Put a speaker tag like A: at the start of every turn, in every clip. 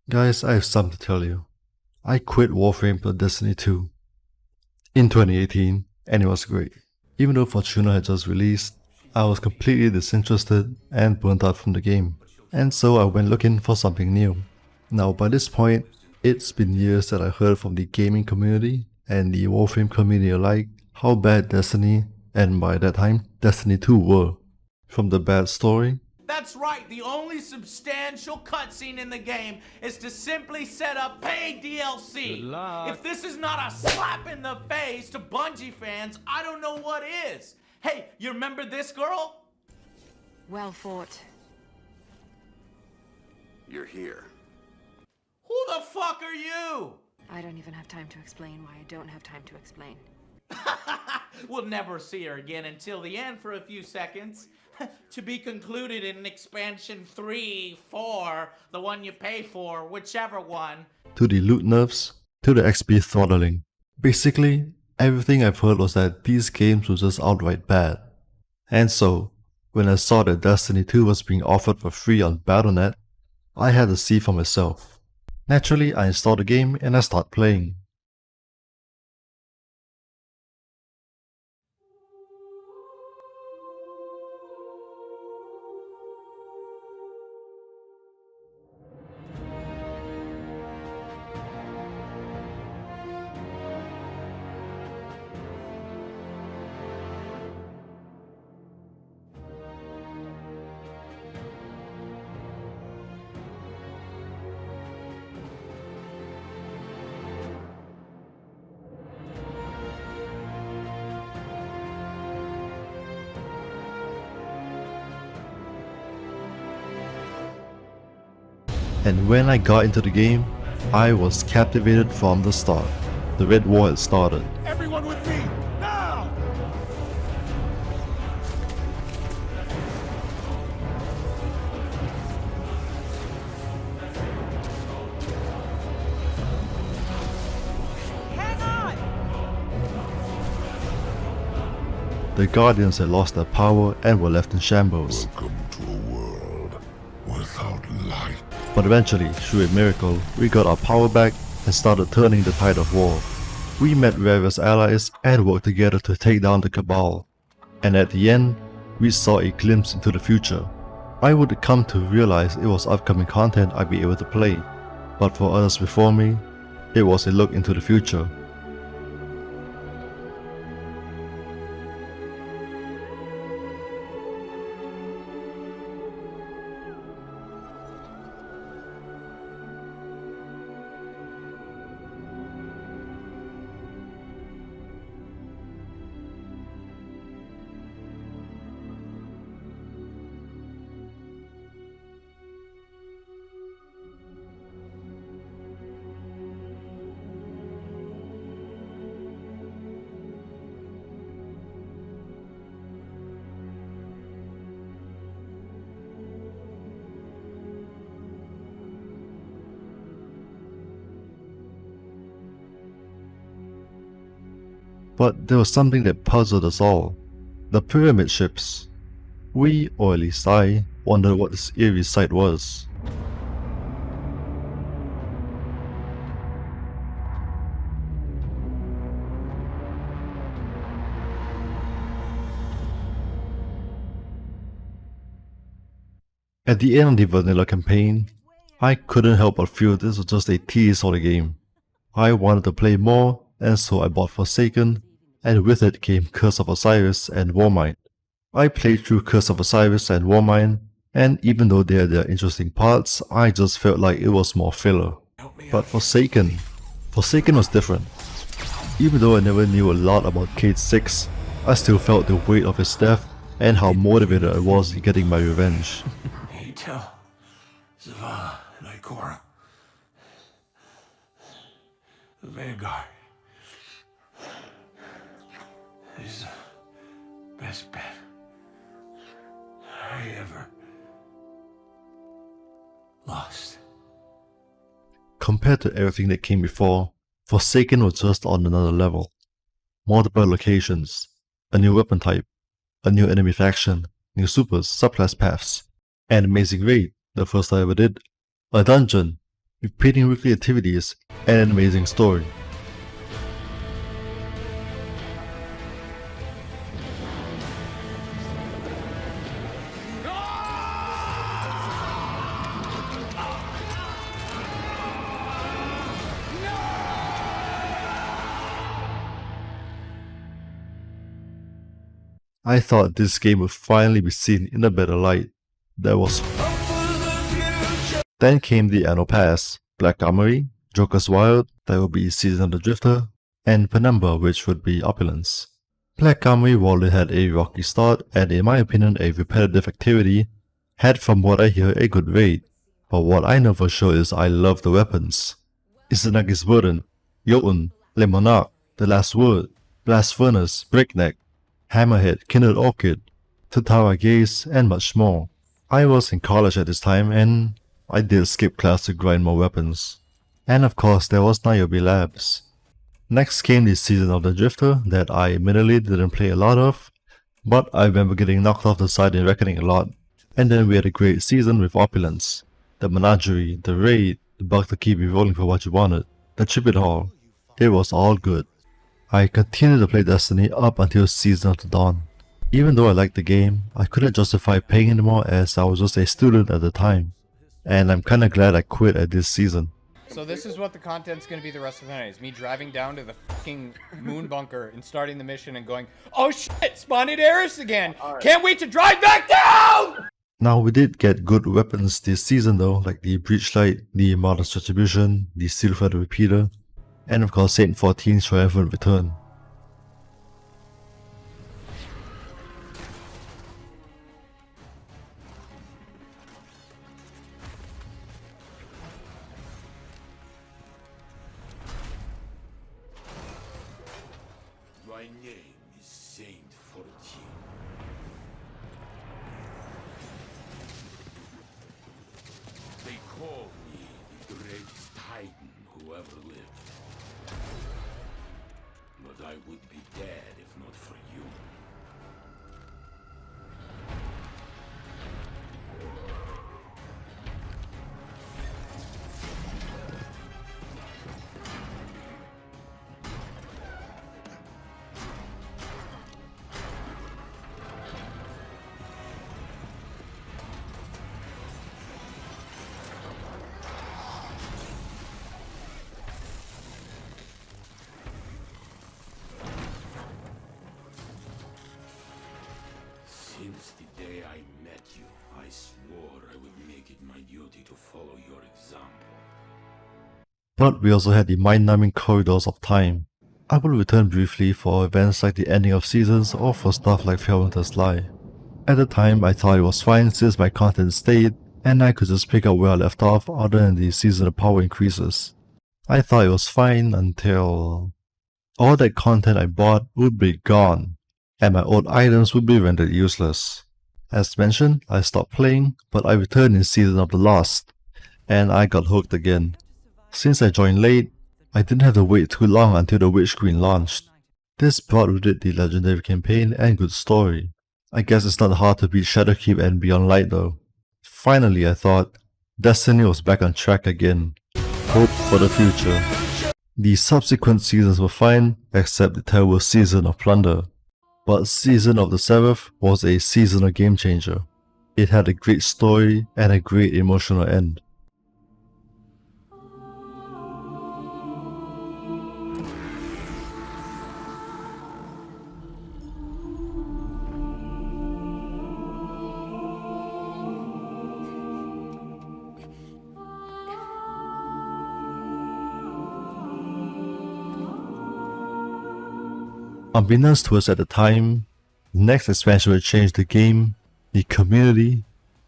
A: Guys, I have something to tell you. I quit Warframe for Destiny 2 in 2018, and it was great. Even though Fortuna had just released, I was completely disinterested and burnt out from the game, and so I went looking for something new. Now by this point, it's been years that I heard from the gaming community and the Warframe community alike how bad Destiny, and by that time, Destiny 2 were. From the bad story,
B: That's right, the only substantial cutscene in the game is to simply set up paid DLC.
C: Good luck.
B: If this is not a slap in the face to Bungie fans, I don't know what is. Hey, you remember this girl?
D: Well fought.
E: You're here.
B: Who the fuck are you?
D: I don't even have time to explain why I don't have time to explain.
B: We'll never see her again until the end for a few seconds. To be concluded in expansion 3, 4, the one you pay for, whichever one.
A: to the loot nerfs, to the XP throttling. Basically, everything I've heard was that these games were just outright bad. And so, when I saw that Destiny 2 was being offered for free on Battle.net, I had to see for myself. Naturally, I installed the game and I started playing. And when I got into the game, I was captivated from the start. The Red War had started.
C: Everyone with me, now!
A: The Guardians had lost their power and were left in shambles.
E: Welcome to a world without light.
A: But eventually, through a miracle, we got our power back and started turning the tide of war. We met various allies and worked together to take down the Cabal. And at the end, we saw a glimpse into the future. I would come to realize it was upcoming content I'd be able to play, but for others before me, it was a look into the future. But there was something that puzzled us all. The pyramid ships. We, or at least I, wondered what this eerie sight was. At the end of the vanilla campaign, I couldn't help but feel this was just a tease for the game. I wanted to play more, and so I bought Forsaken, and with it came Curse of Osiris and Warmind. I played through Curse of Osiris and Warmind, and even though they had their interesting parts, I just felt like it was more filler. But Forsaken was different. Even though I never knew a lot about Cade 6, I still felt the weight of his death and how motivated I was in getting my revenge.
F: You tell Zavala and Ikora. The Vanguard is the best bet I ever lost.
A: Compared to everything that came before, Forsaken was just on another level. Multiple locations, a new weapon type, a new enemy faction, new supers, subclass paths, an amazing raid, the first I ever did, a dungeon, repeating weekly activities, and an amazing story. I thought this game would finally be seen in a better light. Then came the annual pass, Black Armory, Joker's Wild, that would be Season of the Drifter, and Penumbra, which would be Opulence. Black Armory, while it had a rocky start and in my opinion a repetitive activity, had from what I hear a good raid, but what I know for sure is I love the weapons. Izanagi's Burden, Jotun, Le Monarch, The Last Word, Blast Furnace, Breakneck, Hammerhead, Kindled Orchid, Tatara Gaze, and much more. I was in college at this time and I did skip class to grind more weapons. And of course there was Niobe Labs. Next came the Season of the Drifter that I admittedly didn't play a lot of, but I remember getting knocked off the side in Reckoning a lot. And then we had a great season with Opulence, the Menagerie, the Raid, the bug to keep you rolling for what you wanted, the Tribute Hall. It was all good. I continued to play Destiny up until Season of the Dawn. Even though I liked the game, I couldn't justify paying anymore as I was just a student at the time. And I'm kinda glad I quit at this season.
G: So this is what the content's gonna be the rest of the night. Is me driving down to the fucking moon bunker and starting the mission and going, oh shit, spawning Eris again! Can't wait to drive back down!
A: Now we did get good weapons this season though, like the Breachlight, the Modest Retribution, the Steelfeather Repeater, and of course Saint 14's Triumphant Return.
F: My name is Saint 14. They call me the greatest titan who ever lived. But I would be dead if not for you. Since the day I met you, I swore I would make it my duty to follow your example.
A: But we also had the mind-numbing corridors of time. I will return briefly for events like the ending of seasons or for stuff like Felwinter's Lie. At the time I thought it was fine since my content stayed and I could just pick up where I left off other than the seasonal power increases. I thought it was fine until all that content I bought would be gone and my old items would be rendered useless. As mentioned, I stopped playing, but I returned in Season of the Lost, and I got hooked again. Since I joined late, I didn't have to wait too long until the Witch Queen launched. This brought with it the legendary campaign and good story. I guess it's not hard to beat Shadowkeep and Beyond Light though. Finally I thought, Destiny was back on track again. Hope for the future. The subsequent seasons were fine, except the terrible Season of Plunder. But Season of the Seraph was a seasonal game changer. It had a great story and a great emotional end. Unbeknownst to us at the time, the next expansion would change the game, the community,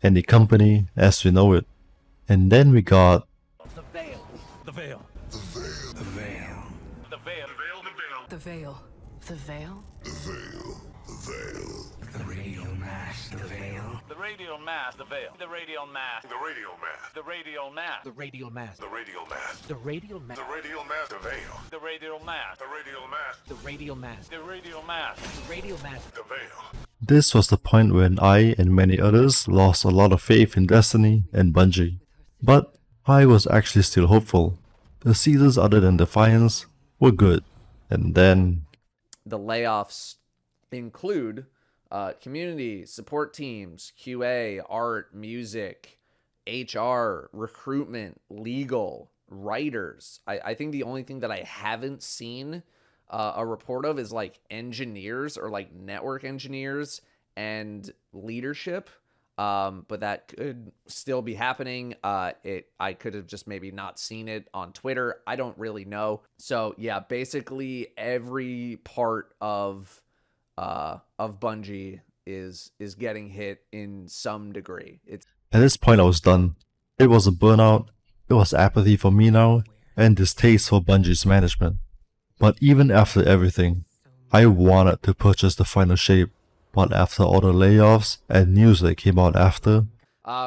A: and the company as we know it. And then we got
C: The veil. The veil.
F: The veil.
C: The veil.
D: The veil. The veil?
F: The radial mass. The veil.
C: The radial mass. The veil. The radial mass.
E: The radial mass.
C: The radial mass.
H: The radial mass.
E: The radial mass.
H: The radial mass.
E: The radial mass. The veil.
C: The radial mass.
E: The radial mass.
H: The radial mass.
C: The radial mass.
H: The radial mass.
E: The veil.
A: This was the point when I and many others lost a lot of faith in Destiny and Bungie. But I was actually still hopeful. The seasons other than Defiance were good. And then
I: The layoffs include community, support teams, QA, art, music, HR, recruitment, legal, writers. I think the only thing that I haven't seen a report of is like engineers or like network engineers and leadership. But that could still be happening. I could have just maybe not seen it on Twitter. I don't really know. So yeah, basically every part of Bungie is getting hit in some degree.
A: at this point I was done. It was a burnout, it was apathy for me now, and distaste for Bungie's management. But even after everything, I wanted to purchase the final shape. But after all the layoffs and news that came out after,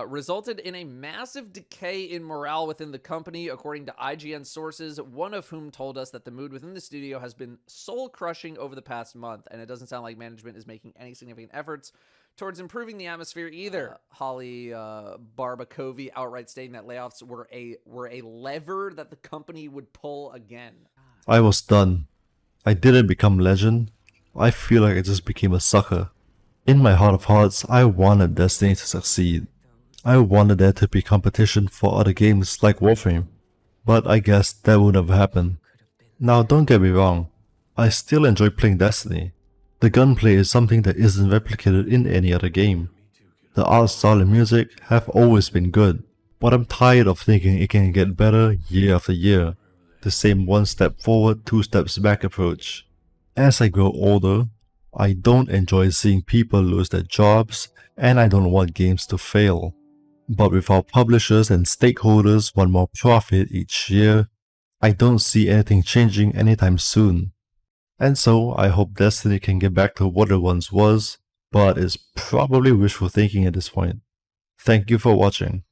I: resulted in a massive decay in morale within the company, according to IGN sources, one of whom told us that the mood within the studio has been soul-crushing over the past month, and it doesn't sound like management is making any significant efforts towards improving the atmosphere either. Holly Barbakovi outright stating that layoffs were a lever that the company would pull again.
A: I was done. I didn't become legend. I feel like I just became a sucker. In my heart of hearts, I wanted Destiny to succeed. I wanted there to be competition for other games like Warframe. But I guess that would never happen. Now don't get me wrong, I still enjoy playing Destiny. The gunplay is something that isn't replicated in any other game. The art style and music have always been good, but I'm tired of thinking it can get better year after year. The same one step forward, two steps back approach. As I grow older, I don't enjoy seeing people lose their jobs, and I don't want games to fail. But with our publishers and stakeholders want more profit each year, I don't see anything changing anytime soon. And so I hope Destiny can get back to what it once was, but it's probably wishful thinking at this point. Thank you for watching.